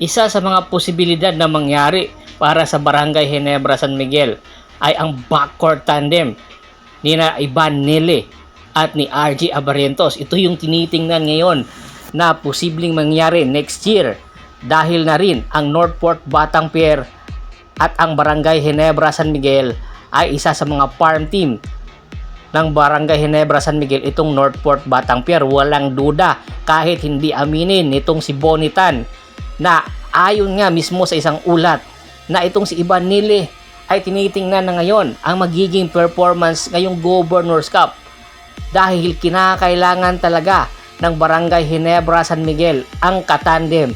Isa sa mga posibilidad na mangyari para sa Barangay Ginebra San Miguel ay ang backcourt tandem ni na Ivan Nele at ni RG Abarrientos. Ito yung tinitingnan ngayon na posibleng mangyari next year dahil na rin ang Northport Batang Pier at ang Barangay Ginebra San Miguel ay isa sa mga farm team ng Barangay Ginebra San Miguel itong Northport Batang Pier. Walang duda kahit hindi aminin nitong si Bonitan na ayon nga mismo sa isang ulat na itong si Ivan Nele ay tinitingnan na ngayon ang magiging performance ngayong Governors Cup dahil kinakailangan talaga ng Barangay Ginebra San Miguel ang katandem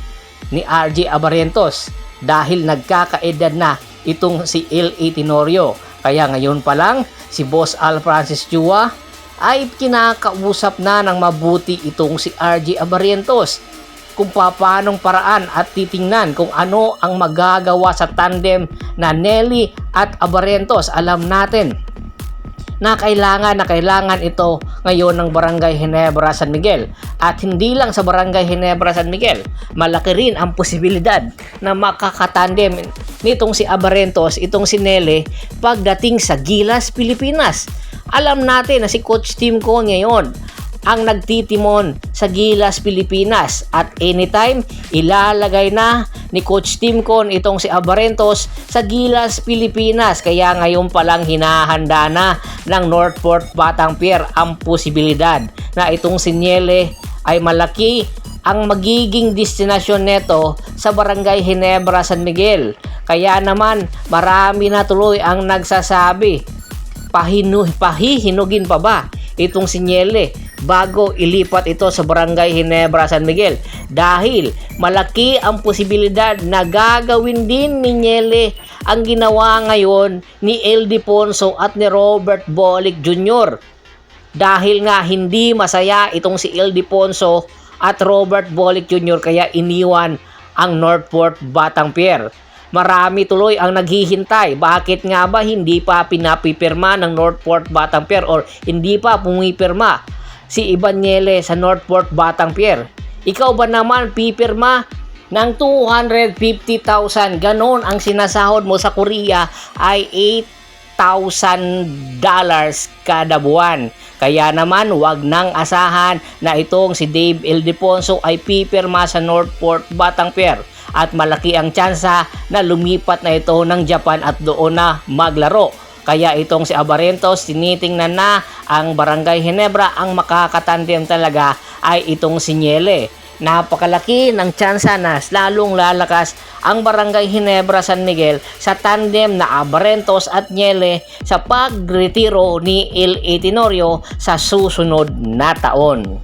ni RG Abarrientos dahil nagkakaedad na itong si L.A. Tenorio. Kaya ngayon pa lang si Boss Al Francis Chua ay kinakausap na ng mabuti itong si RG Abarrientos kung paanong paraan at titingnan kung ano ang magagawa sa tandem na Nelly at Abarrientos. Alam natin na kailangan ito ngayon ng Barangay Ginebra San Miguel. At hindi lang sa Barangay Ginebra San Miguel, malaki rin ang posibilidad na makakatandem nitong si Abarrientos, itong si Nelly pagdating sa Gilas, Pilipinas. Alam natin na si Coach Tim Con ngayon ang nagtitimon sa Gilas, Pilipinas at anytime ilalagay na ni Coach Tim Con itong si Abarrientos sa Gilas, Pilipinas. Kaya ngayon palang hinahanda na ng Northport Batang Pier ang posibilidad na itong si Nele ay malaki ang magiging destinasyon neto sa Barangay Ginebra San Miguel. Kaya naman marami na tuloy ang nagsasabi pahihinugin pa ba itong si Nele bago ilipat ito sa Barangay Ginebra San Miguel dahil malaki ang posibilidad na gagawin din ni Nele ang ginawa ngayon ni Ildefonso at ni Robert Bolick Jr. Dahil nga hindi masaya itong si Ildefonso at Robert Bolick Jr. kaya iniwan ang Northport Batang Pier. Marami tuloy ang naghihintay. Bakit nga ba hindi pa pinapipirma ng Northport Batang Pier or hindi pa pumipirma si Ivan Nele sa Northport Batang Pier? Ikaw ba naman pipirma ng 250,000? Ganon ang sinasahod mo sa Korea ay $8,000 kada buwan. Kaya naman wag nang asahan na itong si Dave Ildefonso ay pipirma sa Northport Batang Pier. At malaki ang tsansa na lumipat na ito ng Japan at doon na maglaro. Kaya itong si Abarrientos tinitingnan na ang Barangay Ginebra, ang makakatandem talaga ay itong si Nele. Napakalaki ng tsansa na lalong lalakas ang Barangay Ginebra San Miguel sa tandem na Abarrientos at Nele sa pagretiro ni L.A. Tenorio sa susunod na taon.